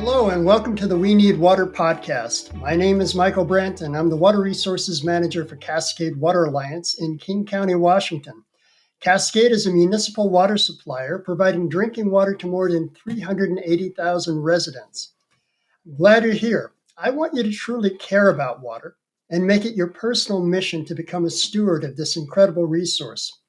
Hello, and welcome to the We Need Water podcast. My name is Michael Brent, and I'm the Water Resources Manager for Cascade Water Alliance in King County, Washington. Cascade is a municipal water supplier providing drinking water to more than 380,000 residents. I'm glad you're here. I want you to truly care about water and make it your personal mission to become a steward of this incredible resource.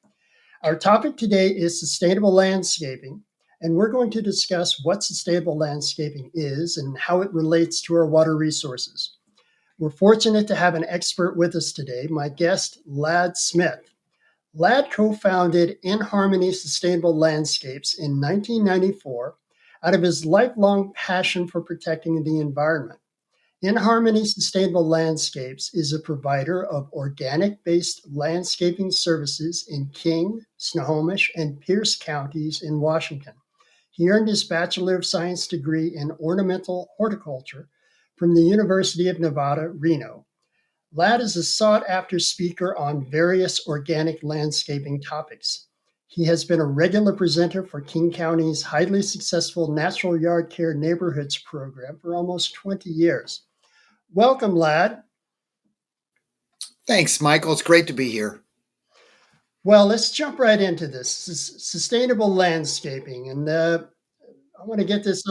Our topic today is sustainable landscaping, and we're going to discuss what sustainable landscaping is and how it relates to our water resources. We're fortunate to have an expert with us today, my guest, Ladd Smith. Ladd co-founded In Harmony Sustainable Landscapes in 1994 out of his lifelong passion for protecting the environment. In Harmony Sustainable Landscapes is a provider of organic-based landscaping services in King, Snohomish, and Pierce counties in Washington. He earned his Bachelor of Science degree in Ornamental Horticulture from the University of Nevada, Reno. Ladd is a sought-after speaker on various organic landscaping topics. He has been a regular presenter for King County's highly successful Natural Yard Care Neighborhoods program for almost 20 years. Welcome, Ladd. Thanks, Michael. It's great to be here. Well, let's jump right into this sustainable landscaping. And I want to get this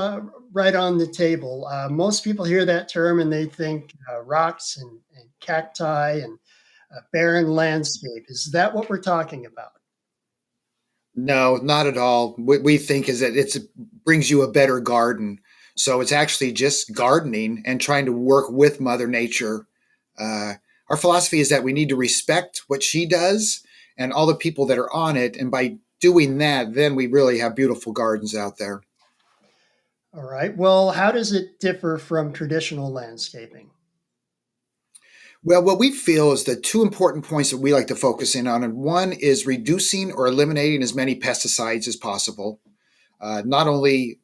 right on the table. Most people hear that term and they think rocks and cacti and a barren landscape. Is that what we're talking about? No, not at all. What we think is that it brings you a better garden. So it's actually just gardening and trying to work with Mother Nature. Our philosophy is that we need to respect what she does and all the people that are on it. And by doing that, then we really have beautiful gardens out there. All right. Well, how does it differ from traditional landscaping? Well, what we feel is the two important points that we like to focus in on. And one is reducing or eliminating as many pesticides as possible. Not only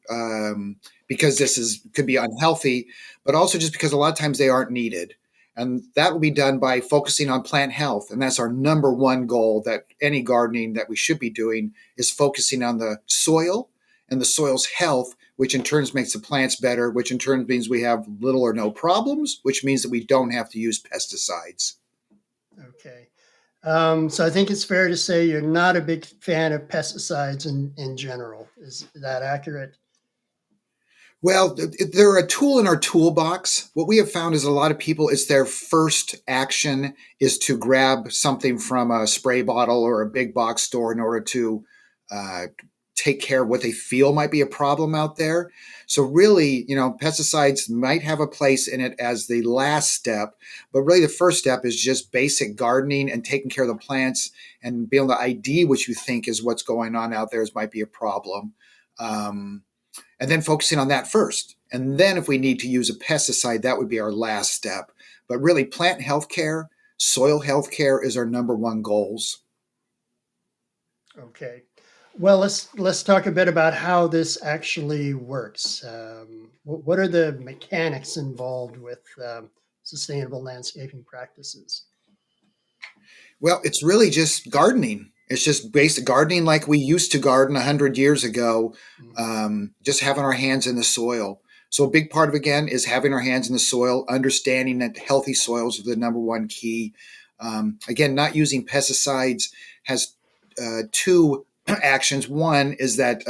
because could be unhealthy, but also just because a lot of times they aren't needed. And that will be done by focusing on plant health. And that's our number one goal that any gardening that we should be doing is focusing on the soil and the soil's health, which in turn makes the plants better, which in turn means we have little or no problems, which means that we don't have to use pesticides. Okay. So I think it's fair to say you're not a big fan of pesticides in general. Is that accurate? Well, they're a tool in our toolbox. What we have found is a lot of people, it's their first action is to grab something from a spray bottle or a big box store in order to take care of what they feel might be a problem out there. So really, pesticides might have a place in it as the last step, but really the first step is just basic gardening and taking care of the plants and being able to ID what you think is what's going on out there as might be a problem. And then focusing on that first. And then if we need to use a pesticide, that would be our last step. But really plant health care, soil health care is our number one goals. Okay. Well, let's talk a bit about how this actually works. What are the mechanics involved with sustainable landscaping practices? Well, it's really just gardening. It's just basic gardening like we used to garden 100 years ago, just having our hands in the soil. So a big part of, again, is having our hands in the soil, understanding that healthy soils are the number one key. Again, not using pesticides has two actions. One is that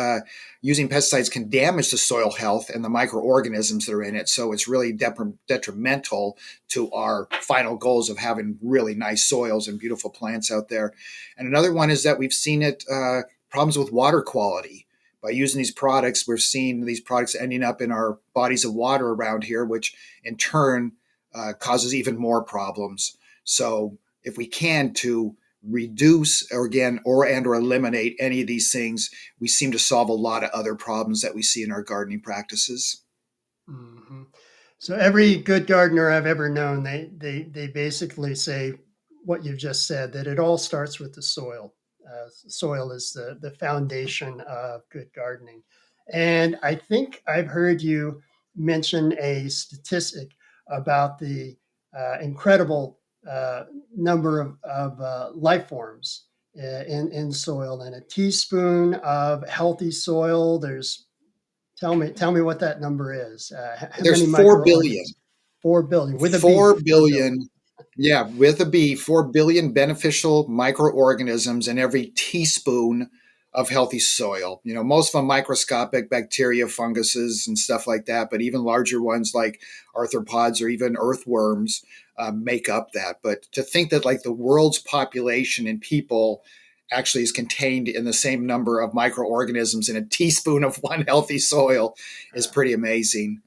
using pesticides can damage the soil health and the microorganisms that are in it. So it's really detrimental to our final goals of having really nice soils and beautiful plants out there. And another one is that we've seen problems with water quality. By using these products, we're seeing these products ending up in our bodies of water around here, which in turn causes even more problems. So if we can to reduce or eliminate any of these things, we seem to solve a lot of other problems that we see in our gardening practices. Mm-hmm. So every good gardener I've ever known, they basically say what you've just said, that it all starts with the soil. Soil is the foundation of good gardening. And I think I've heard you mention a statistic about the incredible number of life forms in soil. And a teaspoon of healthy soil, there's Tell me what that number is. How There's many 4 billion. microorganisms? 4 billion with a B. 4 4 billion. billion, yeah, with a B, 4 billion beneficial microorganisms in every teaspoon of healthy soil. Most of them microscopic bacteria, funguses, and stuff like that, but even larger ones like arthropods or even earthworms make up that. But to think that like the world's population and people actually is contained in the same number of microorganisms in a teaspoon of one healthy soil is pretty amazing.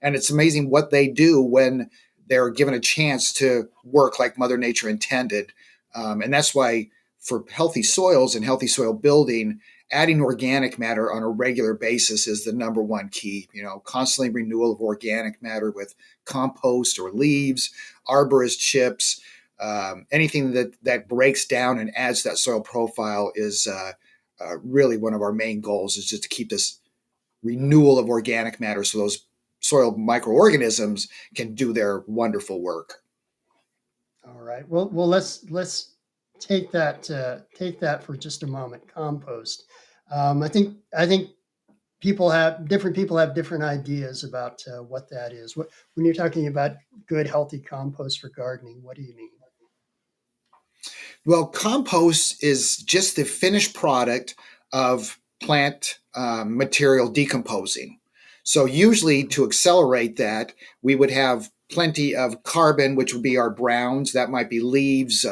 And it's amazing what they do when they're given a chance to work like Mother Nature intended. And that's why for healthy soils and healthy soil building, adding organic matter on a regular basis is the number one key. Constantly renewal of organic matter with compost or leaves, arborist chips, anything that breaks down and adds that soil profile is really one of our main goals, is just to keep this renewal of organic matter so those soil microorganisms can do their wonderful work. All right. Well, let's take that for just a moment. Compost. I think different people have different ideas about what that is. When you're talking about good, healthy compost for gardening, what do you mean? Well, compost is just the finished product of plant material decomposing. So, usually to accelerate that, we would have plenty of carbon, which would be our browns. That might be leaves,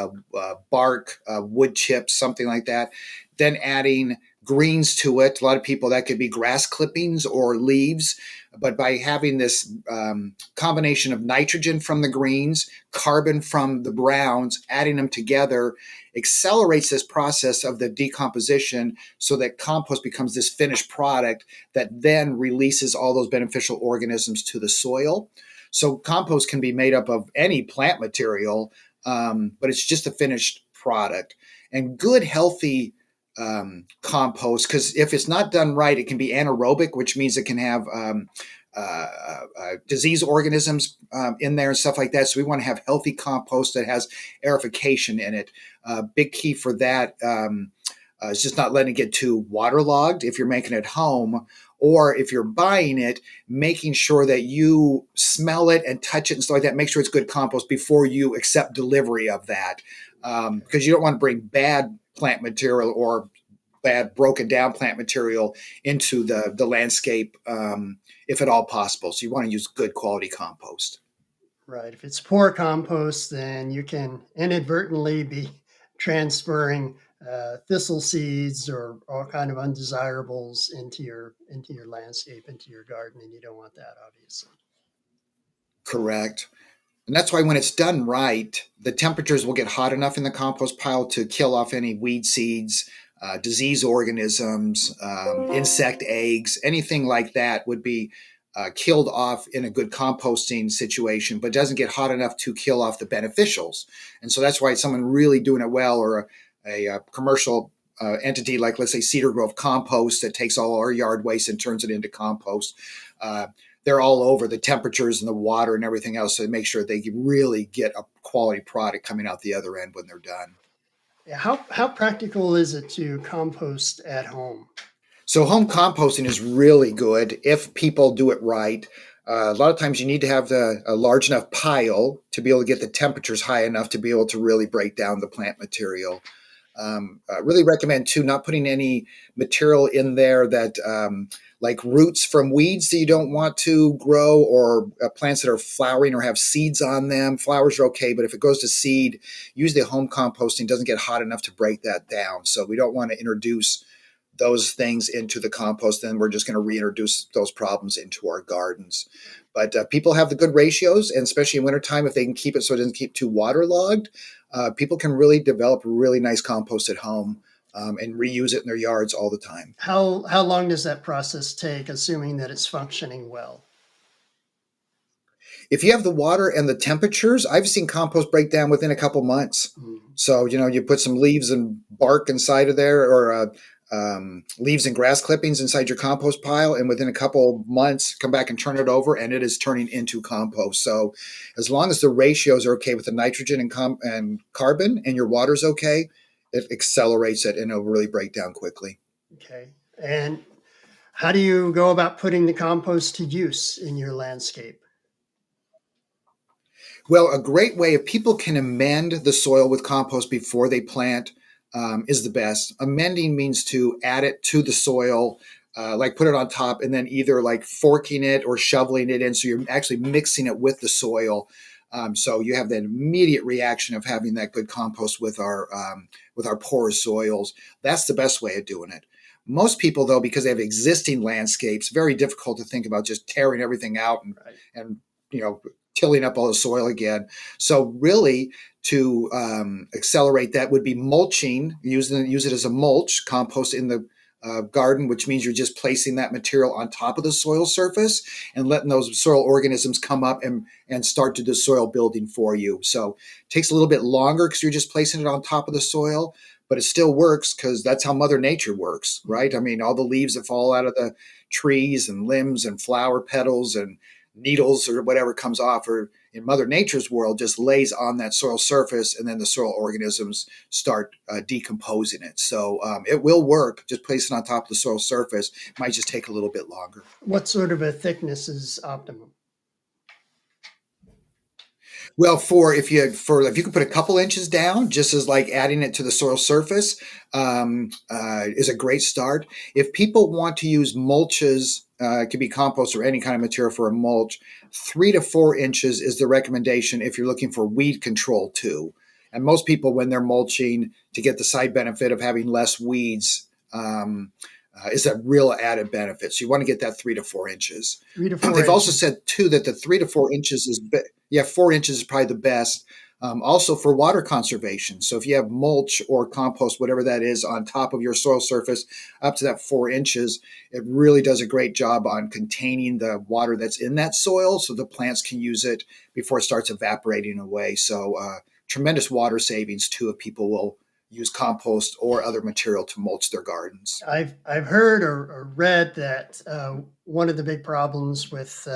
bark, wood chips, something like that. Then adding greens to it. A lot of people, that could be grass clippings or leaves. But by having this combination of nitrogen from the greens, carbon from the browns, adding them together accelerates this process of the decomposition so that compost becomes this finished product that then releases all those beneficial organisms to the soil. So compost can be made up of any plant material, but it's just a finished product. And good, healthy compost, because if it's not done right, it can be anaerobic, which means it can have disease organisms in there and stuff like that. So we want to have healthy compost that has aerification in it. Big key for that is just not letting it get too waterlogged if you're making it home, or if you're buying it, making sure that you smell it and touch it and stuff like that. Make sure it's good compost before you accept delivery of that, because you don't want to bring bad plant material or bad broken down plant material into the landscape, if at all possible. So you want to use good quality compost. Right. If it's poor compost, then you can inadvertently be transferring thistle seeds or all kind of undesirables into your landscape, into your garden, and you don't want that, obviously. Correct. And that's why when it's done right, the temperatures will get hot enough in the compost pile to kill off any weed seeds, disease organisms, insect eggs, anything like that would be killed off in a good composting situation, but doesn't get hot enough to kill off the beneficials. And so that's why someone really doing it well, or a commercial entity like, let's say, Cedar Grove Compost, that takes all our yard waste and turns it into compost. They're all over the temperatures and the water and everything else, to make sure they really get a quality product coming out the other end when they're done. Yeah, how practical is it to compost at home? So home composting is really good if people do it right. A lot of times you need to have a large enough pile to be able to get the temperatures high enough to be able to really break down the plant material. I really recommend too not putting any material in there that like roots from weeds that you don't want to grow, or plants that are flowering or have seeds on them. Flowers are okay, but if it goes to seed, usually home composting doesn't get hot enough to break that down. So we don't want to introduce those things into the compost. Then we're just going to reintroduce those problems into our gardens. But people have the good ratios, and especially in wintertime, if they can keep it so it doesn't keep too waterlogged, people can really develop really nice compost at home, and reuse it in their yards all the time. How long does that process take, assuming that it's functioning well? If you have the water and the temperatures, I've seen compost break down within a couple months. Mhm. So, you put some leaves and bark inside of there, or leaves and grass clippings inside your compost pile, and within a couple months, come back and turn it over, and it is turning into compost. So, as long as the ratios are okay with the nitrogen and carbon, and your water's okay, it accelerates it, and it'll really break down quickly. Okay. And How do you go about putting the compost to use in your landscape? Well, a great way if people can amend the soil with compost before they plant is the best. Amending means to add it to the soil, like put it on top, and then either like forking it or shoveling it in. So you're actually mixing it with the soil. So you have that immediate reaction of having that good compost with our porous soils. That's the best way of doing it. Most people, though, because they have existing landscapes, very difficult to think about just tearing everything out Right. and you know tilling up all the soil again. So really, to accelerate that would be mulching. Use it as a mulch, compost in the garden, which means you're just placing that material on top of the soil surface and letting those soil organisms come up and start to do soil building for you. So it takes a little bit longer because you're just placing it on top of the soil, but it still works because that's how Mother Nature works, right? I mean, all the leaves that fall out of the trees and limbs and flower petals and needles or whatever comes off, or in Mother Nature's world, just lays on that soil surface, and then the soil organisms start decomposing it. So it will work. Just placing it on top of the soil surface might just take a little bit longer. What sort of a thickness is optimum? Well, if you can put a couple inches down, just as like adding it to the soil surface, is a great start. If people want to use mulches, it could be compost or any kind of material for a mulch. 3 to 4 inches is the recommendation if you're looking for weed control too. And most people, when they're mulching, to get the side benefit of having less weeds, is a real added benefit. So you want to get that 3 to 4 inches. 3 to 4 inches. They've also said too that the 3 to 4 inches is, yeah, 4 inches is probably the best. Also for water conservation. So if you have mulch or compost, whatever that is, on top of your soil surface, up to that 4 inches, it really does a great job on containing the water that's in that soil, so the plants can use it before it starts evaporating away. So tremendous water savings too if people will use compost or other material to mulch their gardens. I've heard or read that one of the big problems with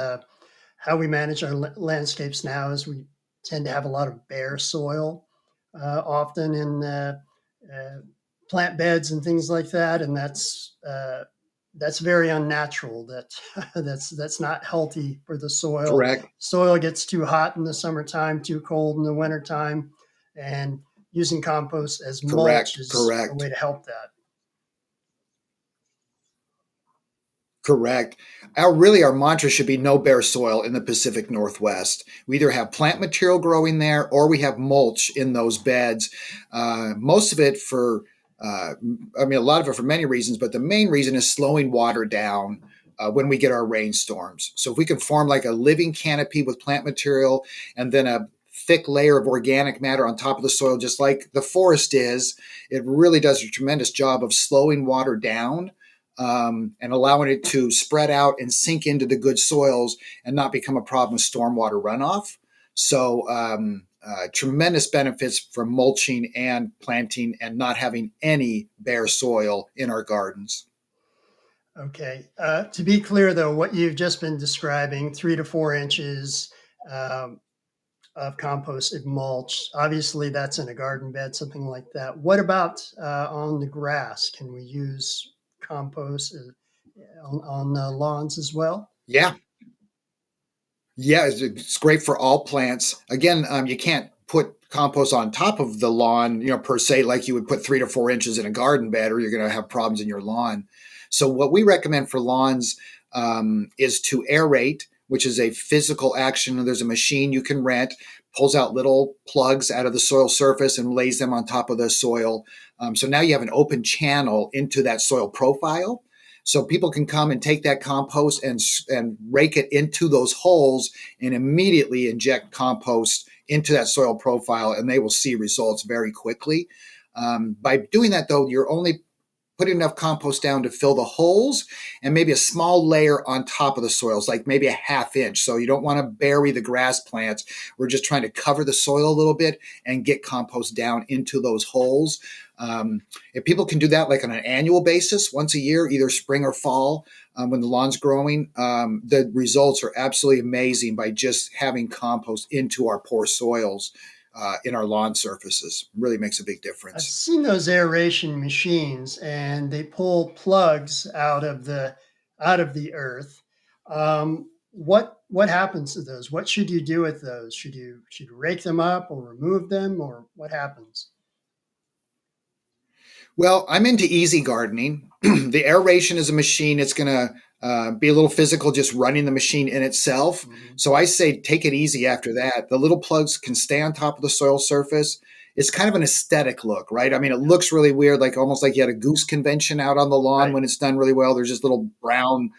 how we manage our landscapes now is we tend to have a lot of bare soil, often in uh, plant beds and things like that, and that's very unnatural. That that's not healthy for the soil. Correct. Soil gets too hot in the summertime, too cold in the wintertime, and using compost as mulch Correct. is a Correct. way to help that. Correct. Our mantra should be no bare soil in the Pacific Northwest. We either have plant material growing there or we have mulch in those beds. Most of it a lot of it for many reasons, but the main reason is slowing water down when we get our rainstorms. So if we can form like a living canopy with plant material and then a thick layer of organic matter on top of the soil, just like the forest is, it really does a tremendous job of slowing water down, and allowing it to spread out and sink into the good soils and not become a problem with stormwater runoff. So, tremendous benefits from mulching and planting and not having any bare soil in our gardens. Okay. To be clear, though, what you've just been describing, 3 to 4 inches um, of composted mulch, obviously that's in a garden bed, something like that. What about on the grass? Can we use compost on lawns as well? Yeah, yeah, it's great for all plants. Again, you can't put compost on top of the lawn, per se, like you would put 3 to 4 inches in a garden bed, or you're going to have problems in your lawn. So, what we recommend for lawns is to aerate, which is a physical action. There's a machine you can rent, pulls out little plugs out of the soil surface and lays them on top of the soil. So now you have an open channel into that soil profile. So people can come and take that compost and rake it into those holes and immediately inject compost into that soil profile, and they will see results very quickly. By doing that, though, you're only putting enough compost down to fill the holes and maybe a small layer on top of the soils, like maybe a half inch. So you don't want to bury the grass plants. We're just trying to cover the soil a little bit and get compost down into those holes. If people can do that like on an annual basis, once a year, either spring or fall, when the lawn's growing, the results are absolutely amazing by just having compost into our poor soils. In our lawn surfaces really makes a big I've difference. seen those aeration machines, and they pull plugs out of the out of the earth. What happens to those? What should you do with those? Should you rake them up or remove them, or what happens? Well, I'm into easy gardening. The aeration is a machine. It's going to be a little physical just running the machine in itself. Mhm. So I say take it easy after that. The little plugs can stay on top of the soil surface. It's kind of an aesthetic look, right? I mean, it Yeah, looks really weird, like almost like you had a goose convention out on the lawn right. when it's done really well. There's just little brown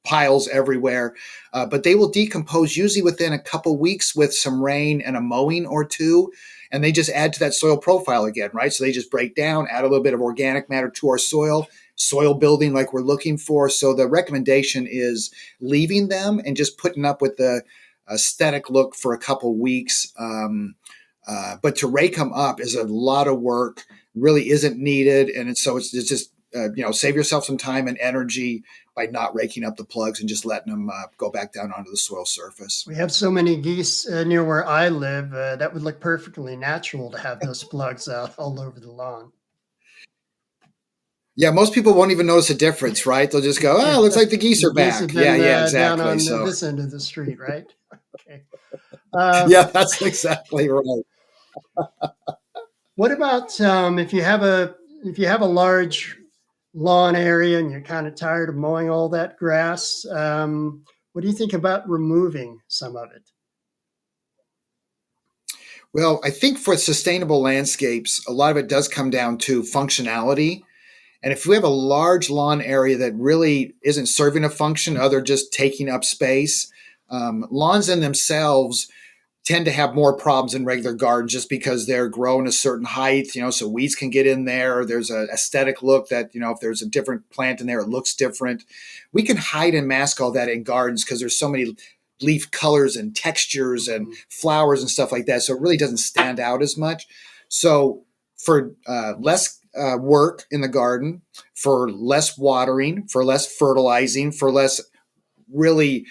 piles everywhere. But they will decompose usually within a couple weeks with some rain and a mowing or two. And they just add to that soil profile again, right? So they just break down, add a little bit of organic matter to our soil building like we're looking for. So the recommendation is leaving them and just putting up with the aesthetic look for a couple weeks. But to rake them up is a lot of work, really isn't needed. And it's just, save yourself some time and energy by not raking up the plugs and just letting them go back down onto the soil surface. We have so many geese near where I live. That would look perfectly natural to have those plugs out all over the lawn. Yeah, most people won't even notice a difference, right? They'll just go, "Oh, looks like the geese The are geese have back." Yeah, been yeah, down exactly. on So, this end of the street, right? Okay. Uh, yeah, that's exactly right. what about if you have a large lawn area and you're kind of tired of mowing all that grass? What do you think about removing some of it? Well, I think for sustainable landscapes, a lot of it does come down to functionality. And if we have a large lawn area that really isn't serving a function other just taking up space, lawns in themselves tend to have more problems in regular gardens just because they're grown a certain height, so weeds can get in there. There's an aesthetic look that, if there's a different plant in there, it looks different. We can hide and mask all that in gardens because there's so many leaf colors and textures and Mhm. flowers and stuff like that. So it really doesn't stand out as much. So for less work in the garden, for less watering, for less fertilizing, for less really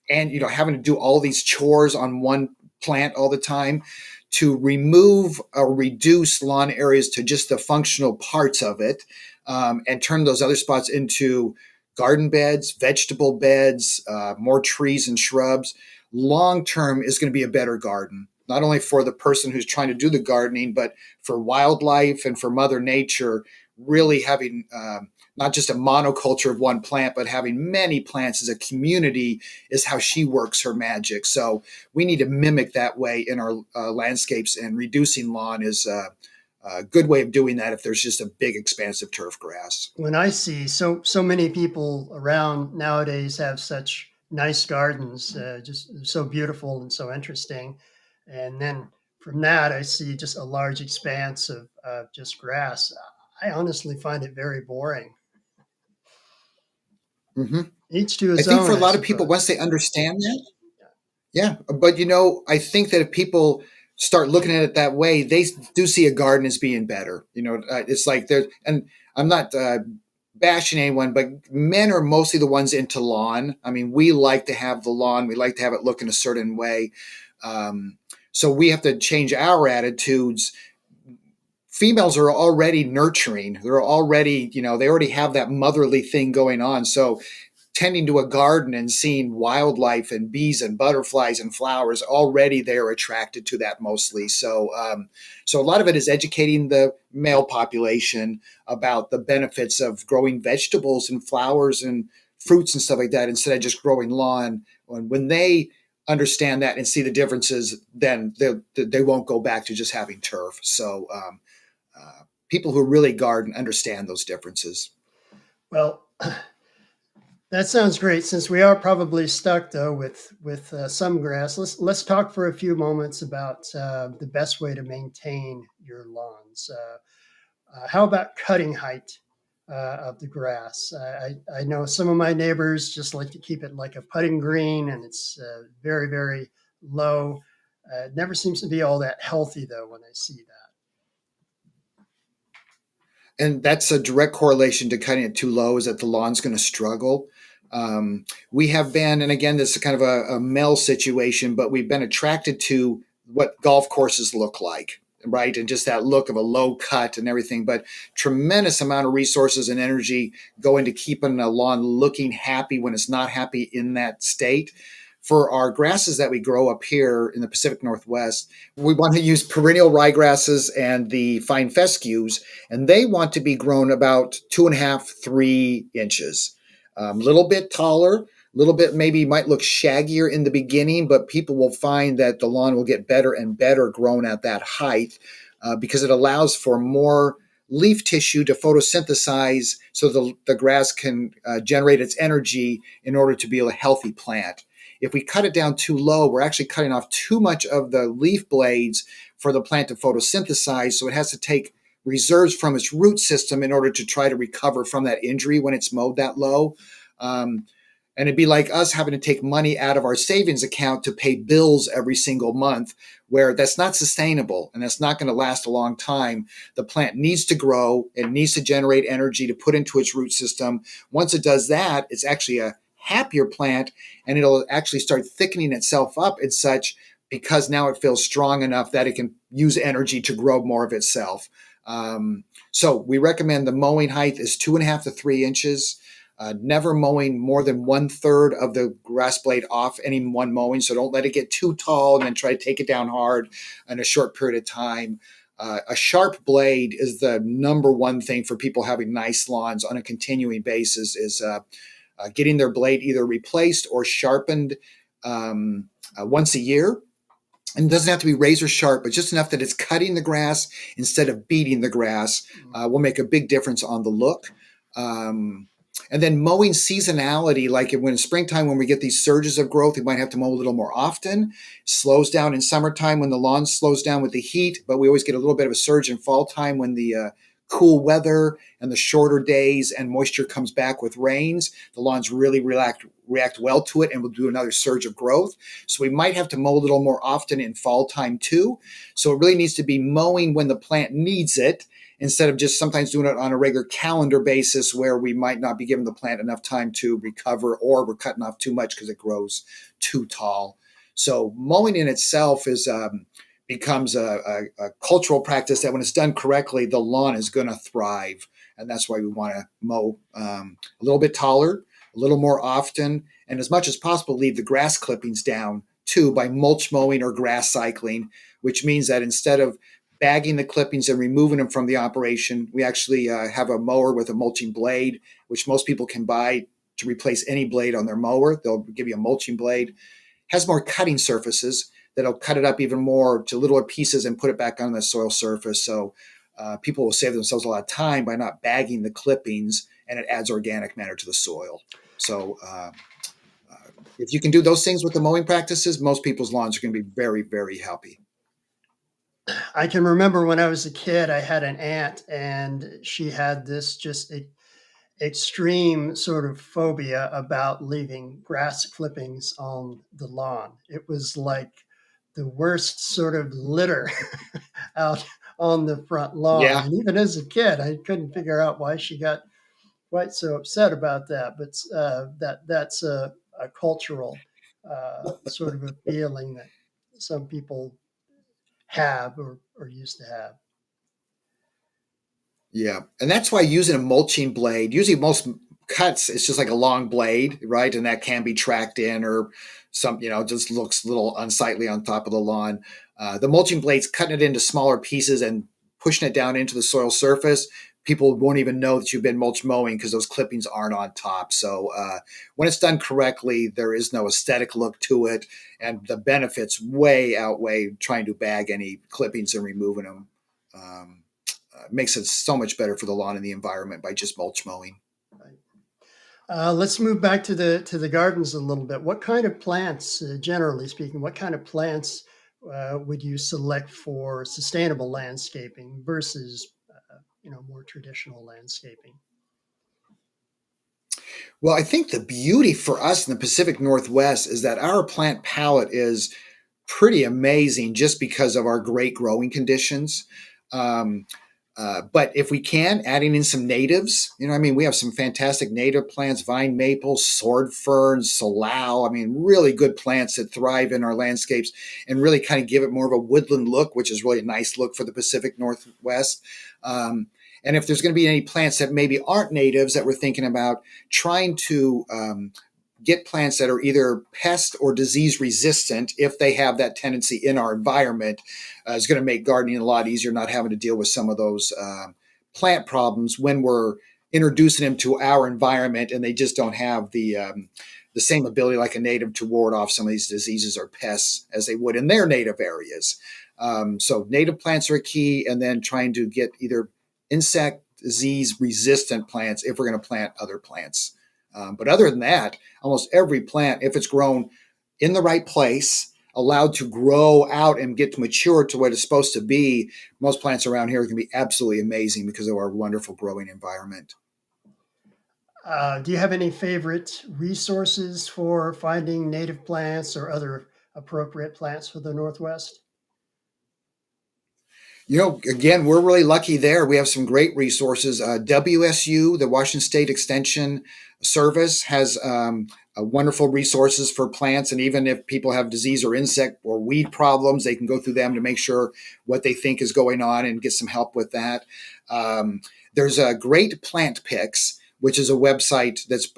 and having to do all these chores on one plant all the time, to remove or reduce lawn areas to just the functional parts of it, and turn those other spots into garden beds, vegetable beds, more trees and shrubs, long term is going to be a better garden, not only for the person who's trying to do the gardening, but for wildlife and for Mother Nature, really having not just a monoculture of one plant, but having many plants as a community is how she works her magic. So we need to mimic that way in our landscapes, and reducing lawn is a good way of doing that if there's just a big expansive turf grass. When I see so many people around nowadays have such nice gardens, just so beautiful and so interesting, and then from that I see just a large expanse of just grass. I honestly find it very boring. Mm-hmm. Each to I his think for own, a I lot of people, once suppose. they understand that, yeah. But I think that if people start looking at it that way, they do see a garden as being better. It's like there, and I'm not bashing anyone, but men are mostly the ones into lawn. I mean, we like to have the lawn, we like to have it look in a certain way. Um, so we have to change our attitudes. Females are already nurturing. They're already, they already have that motherly thing going on. So tending to a garden and seeing wildlife and bees and butterflies and flowers, already they're attracted to that mostly. So a lot of it is educating the male population about the benefits of growing vegetables and flowers and fruits and stuff like that instead of just growing lawn. When they understand that and see the differences, then they won't go back to just having turf. So people who really garden understand those differences. Well, that sounds great. Since we are probably stuck though with some grass, let's talk for a few moments about the best way to maintain your lawns. How about cutting height of the grass? I know some of my neighbors just like to keep it like a putting green, and it's very very low. It never seems to be all that healthy though when I see that. And that's a direct correlation to cutting it too low, is that the lawn's going to struggle. We have been, and again, this is kind of a male situation, but we've been attracted to what golf courses look like. right? And just that look of a low cut and everything. But tremendous amount of resources and energy go into keeping a lawn looking happy when it's not happy in that state. For our grasses that we grow up here in the Pacific Northwest, we want to use perennial ryegrasses and the fine fescues, and they want to be grown about 2.5, 3 inches. Little bit taller, little bit maybe might look shaggier in the beginning, but people will find that the lawn will get better and better grown at that height because it allows for more leaf tissue to photosynthesize so the grass can generate its energy in order to be a healthy plant. If we cut it down too low, we're actually cutting off too much of the leaf blades for the plant to photosynthesize, so it has to take reserves from its root system in order to try to recover from that injury when it's mowed that low. And it'd be like us having to take money out of our savings account to pay bills every single month, where that's not sustainable and that's not going to last a long time. The plant needs to grow and needs to generate energy to put into its root system. Once it does that, it's actually a happier plant, and it'll actually start thickening itself up and such because now it feels strong enough that it can use energy to grow more of itself. So we recommend the mowing height is 2.5 to 3 inches. Never mowing more than 1/3 of the grass blade off any one mowing. So don't let it get too tall and then try to take it down hard in a short period of time. A sharp blade is the number one thing for people having nice lawns on a continuing basis, is getting their blade either replaced or sharpened once a year. And it doesn't have to be razor sharp, but just enough that it's cutting the grass instead of beating the grass will make a big difference on the look. And then mowing seasonality, like when in springtime, when we get these surges of growth, we might have to mow a little more often. Slows down in summertime when the lawn slows down with the heat, but we always get a little bit of a surge in fall time when the cool weather and the shorter days and moisture comes back with rains. The lawns really react well to it and will do another surge of growth. So we might have to mow a little more often in fall time too. So it really needs to be mowing when the plant needs it, instead of just sometimes doing it on a regular calendar basis where we might not be giving the plant enough time to recover, or we're cutting off too much because it grows too tall. So mowing in itself becomes a cultural practice that when it's done correctly, the lawn is going to thrive. And that's why we want to mow a little bit taller, a little more often, and as much as possible, leave the grass clippings down too by mulch mowing or grass cycling, which means that instead of bagging the clippings and removing them from the operation, we actually have a mower with a mulching blade, which most people can buy to replace any blade on their mower. They'll give you a mulching blade. Has more cutting surfaces that'll cut it up even more to littler pieces and put it back on the soil surface. So people will save themselves a lot of time by not bagging the clippings, and it adds organic matter to the soil. So if you can do those things with the mowing practices, most people's lawns are going to be very, very happy. I can remember when I was a kid, I had an aunt, and she had this just extreme sort of phobia about leaving grass clippings on the lawn. It was like the worst sort of litter out on the front lawn. Yeah, And even as a kid, I couldn't figure out why she got quite so upset about that. But that's a cultural sort of a feeling that some people have or used to have. yeah. And that's why using a mulching blade, usually most cuts, it's just like a long blade, right? And that can be tracked in, or just looks a little unsightly on top of the lawn. The mulching blade's cutting it into smaller pieces and pushing it down into the soil surface. People won't even know that you've been mulch mowing because those clippings aren't on top. So when it's done correctly, there is no aesthetic look to it, and the benefits way outweigh trying to bag any clippings and removing them. Makes it so much better for the lawn and the environment by just mulch mowing. Right. Let's move back to the gardens a little bit. What kind of plants, generally speaking, what kind of plants would you select for sustainable landscaping versus more traditional landscaping? Well, I think the beauty for us in the Pacific Northwest is that our plant palette is pretty amazing just because of our great growing conditions. But if we can, adding in some natives, I mean, we have some fantastic native plants, vine maple, sword fern, salal. I mean, really good plants that thrive in our landscapes and really kind of give it more of a woodland look, which is really a nice look for the Pacific Northwest. And if there's going to be any plants that maybe aren't natives that we're thinking about, trying to get plants that are either pest or disease resistant, if they have that tendency in our environment, is going to make gardening a lot easier, not having to deal with some of those plant problems when we're introducing them to our environment and they just don't have the same ability like a native to ward off some of these diseases or pests as they would in their native areas. So native plants are a key, and then trying to get either insect disease resistant plants if we're going to plant other plants. But other than that, almost every plant, if it's grown in the right place, allowed to grow out and get to mature to what it's supposed to be, most plants around here can be absolutely amazing because of our wonderful growing environment. Do you have any favorite resources for finding native plants or other appropriate plants for the Northwest? Again, we're really lucky there. We have some great resources. WSU, the Washington State Extension Service, has wonderful resources for plants. And even if people have disease or insect or weed problems, they can go through them to make sure what they think is going on and get some help with that. There's a Great Plant Picks, which is a website that's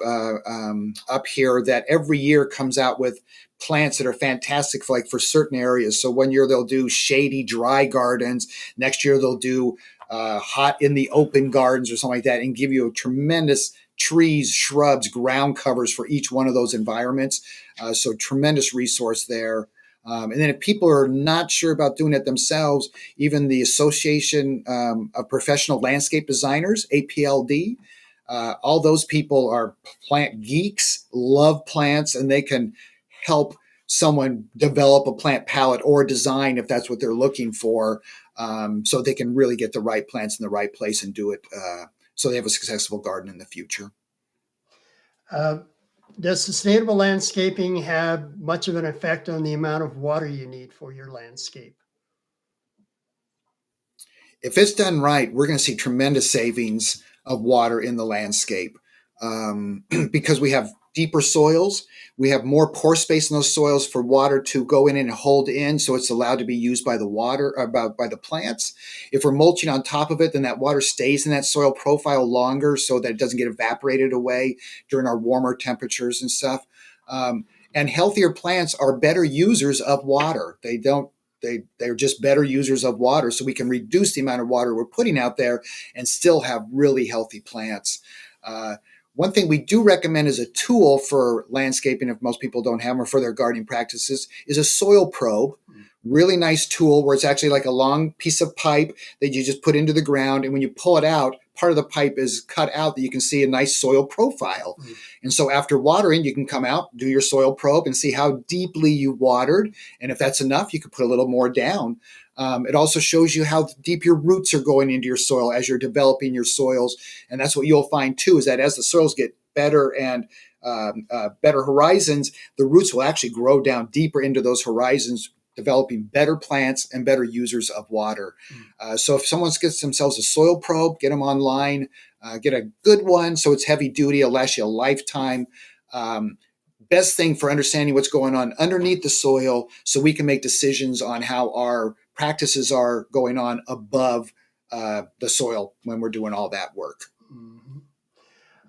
up here that every year comes out with plants that are fantastic for certain areas. So one year they'll do shady, dry gardens. Next year they'll do hot in the open gardens or something like that, and give you a tremendous trees, shrubs, ground covers for each one of those environments. So tremendous resource there. And then if people are not sure about doing it themselves, even the Association of Professional Landscape Designers, APLD, all those people are plant geeks, love plants, and they can help someone develop a plant palette or design if that's what they're looking for, so they can really get the right plants in the right place and do it so they have a successful garden in the future. Does sustainable landscaping have much of an effect on the amount of water you need for your landscape? If it's done right, we're going to see tremendous savings of water in the landscape because we have deeper soils. We have more pore space in those soils for water to go in and hold in, so it's allowed to be used by the water, by the plants. If we're mulching on top of it, then that water stays in that soil profile longer so that it doesn't get evaporated away during our warmer temperatures and stuff. And healthier plants are better users of water. They're just better users of water, so we can reduce the amount of water we're putting out there and still have really healthy plants. One thing we do recommend as a tool for landscaping, if most people don't have them, or for their gardening practices, is a soil probe. Really nice tool where it's actually like a long piece of pipe that you just put into the ground. And when you pull it out, part of the pipe is cut out that you can see a nice soil profile. And so after watering, you can come out, do your soil probe and see how deeply you watered. And if that's enough, you could put a little more down. It also shows you how deep your roots are going into your soil as you're developing your soils. And that's what you'll find too, is that as the soils get better and better horizons, the roots will actually grow down deeper into those horizons, developing better plants and better users of water. So if someone gets themselves a soil probe, get them online, get a good one so it's heavy duty, it'll last you a lifetime. Best thing for understanding what's going on underneath the soil so we can make decisions on how our practices are going on above the soil when we're doing all that work. Mm-hmm.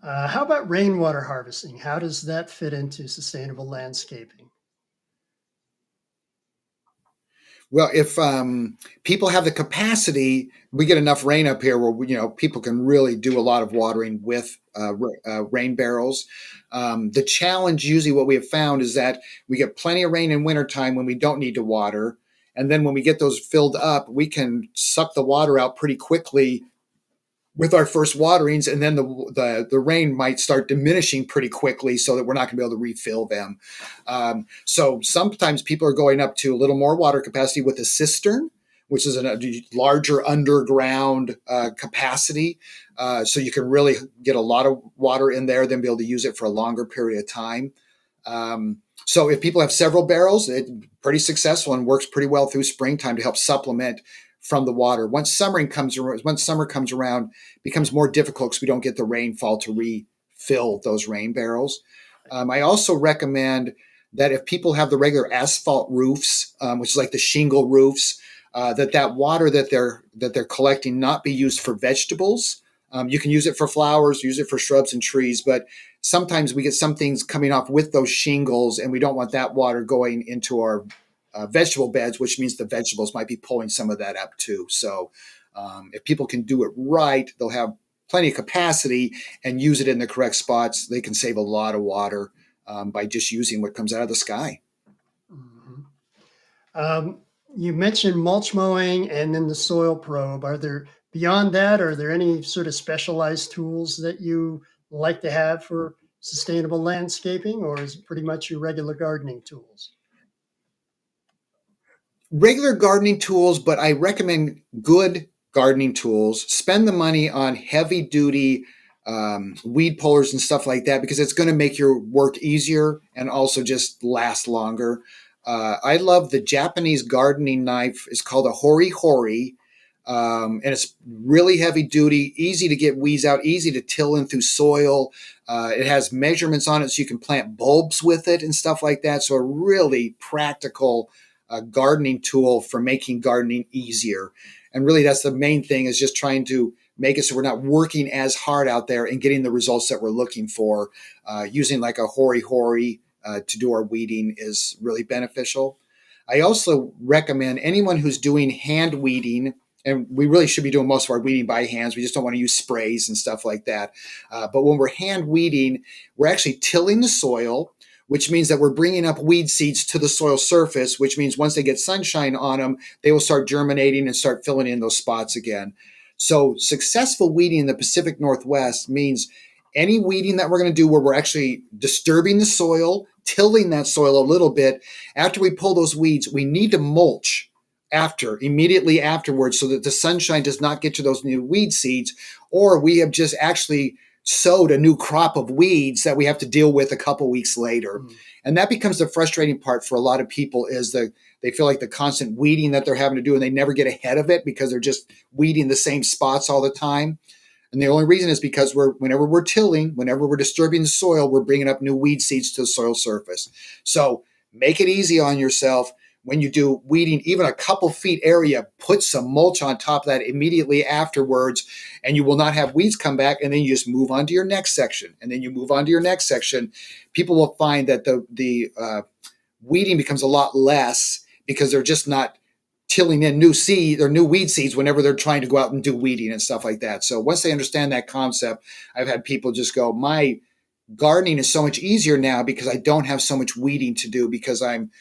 How about rainwater harvesting? How does that fit into sustainable landscaping? Well, if people have the capacity, we get enough rain up here where people can really do a lot of watering with rain barrels. The challenge, usually what we have found, is that we get plenty of rain in wintertime when we don't need to water. And then when we get those filled up, we can suck the water out pretty quickly with our first waterings, and then the rain might start diminishing pretty quickly so that we're not going to be able to refill them. So sometimes people are going up to a little more water capacity with a cistern, which is a larger underground capacity. So you can really get a lot of water in there, then be able to use it for a longer period of time. So if people have several barrels, it's pretty successful and works pretty well through springtime to help supplement from the water. Once summer comes around, it becomes more difficult because we don't get the rainfall to refill those rain barrels. I also recommend that if people have the regular asphalt roofs, which is like the shingle roofs, that water that they're collecting not be used for vegetables. You can use it for flowers, use it for shrubs and trees, but sometimes we get some things coming off with those shingles, and we don't want that water going into our vegetable beds, which means the vegetables might be pulling some of that up too. So if people can do it right, they'll have plenty of capacity and use it in the correct spots. They can save a lot of water by just using what comes out of the sky. Mhm. You mentioned mulch mowing and then the soil probe. Are there, beyond that, are there any sort of specialized tools that you like to have for sustainable landscaping, or is it pretty much your regular gardening tools? Regular gardening tools, but I recommend good gardening tools. Spend the money on heavy duty weed pullers and stuff like that because it's going to make your work easier and also just last longer. I love the Japanese gardening knife. It's called a hori hori. And it's really heavy duty, easy to get weeds out, easy to till in through soil. It has measurements on it so you can plant bulbs with it and stuff like that. So a really practical gardening tool for making gardening easier. And really that's the main thing, is just trying to make it so we're not working as hard out there and getting the results that we're looking for. Using like a hori hori to do our weeding is really beneficial. I also recommend anyone who's doing hand weeding, and we really should be doing most of our weeding by hands. We just don't want to use sprays and stuff like that. But when we're hand weeding, we're actually tilling the soil, which means that we're bringing up weed seeds to the soil surface, which means once they get sunshine on them, they will start germinating and start filling in those spots again. So successful weeding in the Pacific Northwest means any weeding that we're going to do where we're actually disturbing the soil, tilling that soil a little bit. After we pull those weeds, we need to mulch immediately afterwards, so that the sunshine does not get to those new weed seeds, or we have just actually sowed a new crop of weeds that we have to deal with a couple weeks later. Mm. And that becomes the frustrating part for a lot of people, is they feel like the constant weeding that they're having to do, and they never get ahead of it because they're just weeding the same spots all the time. And the only reason is because whenever we're tilling, whenever we're disturbing the soil, we're bringing up new weed seeds to the soil surface. So make it easy on yourself. When you do weeding, even a couple feet area, put some mulch on top of that immediately afterwards, and you will not have weeds come back. And then you just move on to your next section, and then you move on to your next section. People will find that the weeding becomes a lot less because they're just not tilling in new seed or new weed seeds whenever they're trying to go out and do weeding and stuff like that. So once they understand that concept, I've had people just go, my gardening is so much easier now because I don't have so much weeding to do, because I'm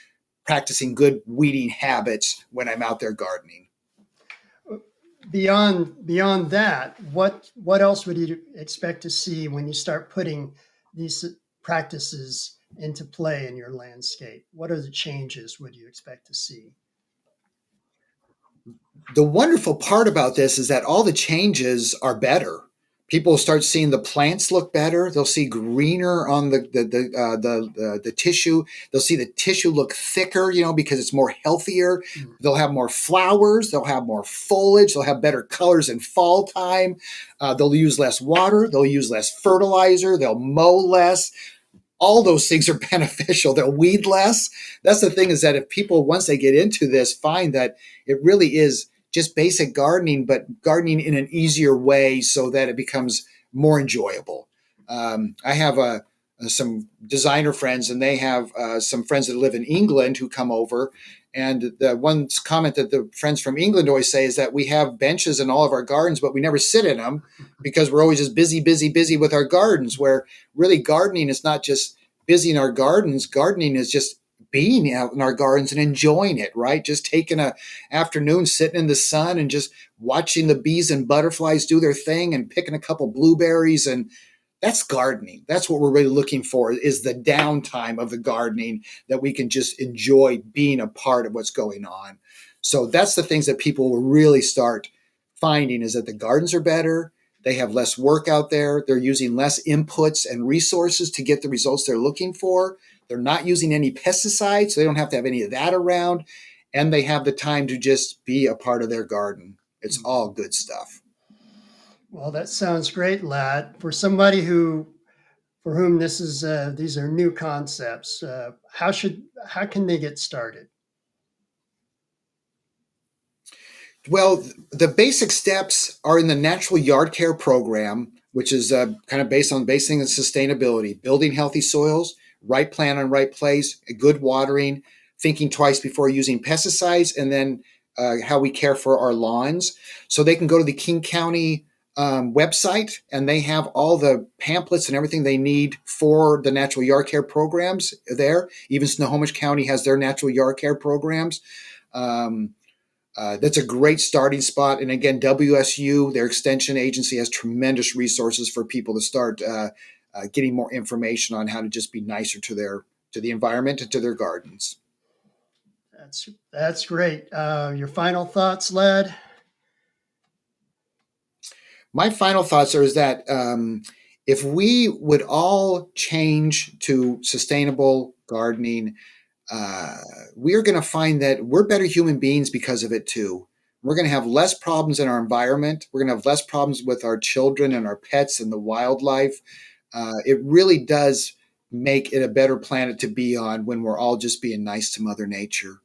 practicing good weeding habits when I'm out there gardening. Beyond that, what else would you expect to see when you start putting these practices into play in your landscape? What are the changes would you expect to see? The wonderful part about this is that all the changes are better. People start seeing the plants look better. They'll see greener on the tissue. They'll see the tissue look thicker, because it's more healthier. Mm. They'll have more flowers. They'll have more foliage. They'll have better colors in fall time. They'll use less water. They'll use less fertilizer. They'll mow less. All those things are beneficial. They'll weed less. That's the thing, is that if people, once they get into this, find that it really is just basic gardening, but gardening in an easier way so that it becomes more enjoyable. I have some designer friends, and they have some friends that live in England who come over. And the one comment that the friends from England always say is that we have benches in all of our gardens, but we never sit in them because we're always just busy with our gardens, where really gardening is not just busy in our gardens. Gardening is just being out in our gardens and enjoying it, right? Just taking an afternoon, sitting in the sun and just watching the bees and butterflies do their thing and picking a couple blueberries. And that's gardening. That's what we're really looking for, is the downtime of the gardening, that we can just enjoy being a part of what's going on. So that's the things that people will really start finding, is that the gardens are better. They have less work out there. They're using less inputs and resources to get the results they're looking for. They're not using any pesticides, so they don't have to have any of that around. and they have the time to just be a part of their garden. It's all good stuff. Well, that sounds great, Lad. For somebody for whom this is these are new concepts, how can they get started? Well, the basic steps are in the natural yard care program, which is kind of based on basing and sustainability, building healthy soils, right plant on right place, good watering, thinking twice before using pesticides, and then how we care for our lawns. So they can go to the King County website, and they have all the pamphlets and everything they need for the natural yard care programs there. Even Snohomish County has their natural yard care programs. That's a great starting spot. And again, WSU, their extension agency, has tremendous resources for people to start getting more information on how to just be nicer to the environment and to their gardens. That's great. Your final thoughts, Lad? My final thoughts is that if we would all change to sustainable gardening, we're going to find that we're better human beings because of it too. We're going to have less problems in our environment. We're going to have less problems with our children and our pets and the wildlife. It really does make it a better planet to be on when we're all just being nice to Mother Nature.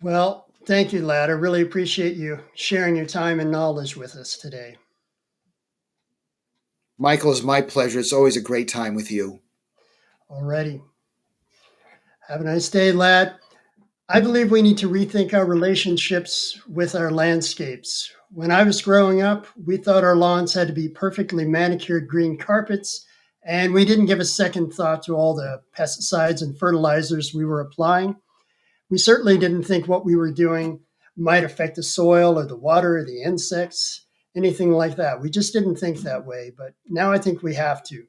Well, thank you, Lad. I really appreciate you sharing your time and knowledge with us today. Michael, it's my pleasure. It's always a great time with you. Alrighty. Have a nice day, Lad. I believe we need to rethink our relationships with our landscapes. When I was growing up, we thought our lawns had to be perfectly manicured green carpets, and we didn't give a second thought to all the pesticides and fertilizers we were applying. We certainly didn't think what we were doing might affect the soil or the water or the insects, anything like that. We just didn't think that way, but now I think we have to.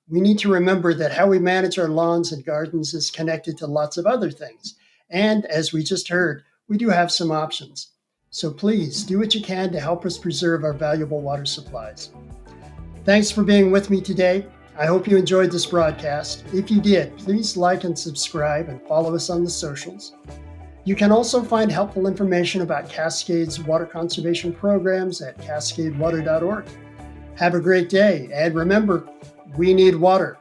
We need to remember that how we manage our lawns and gardens is connected to lots of other things. And as we just heard, we do have some options. So please do what you can to help us preserve our valuable water supplies. Thanks for being with me today. I hope you enjoyed this broadcast. If you did, please like and subscribe and follow us on the socials. You can also find helpful information about Cascade's water conservation programs at cascadewater.org. Have a great day, and remember, we need water.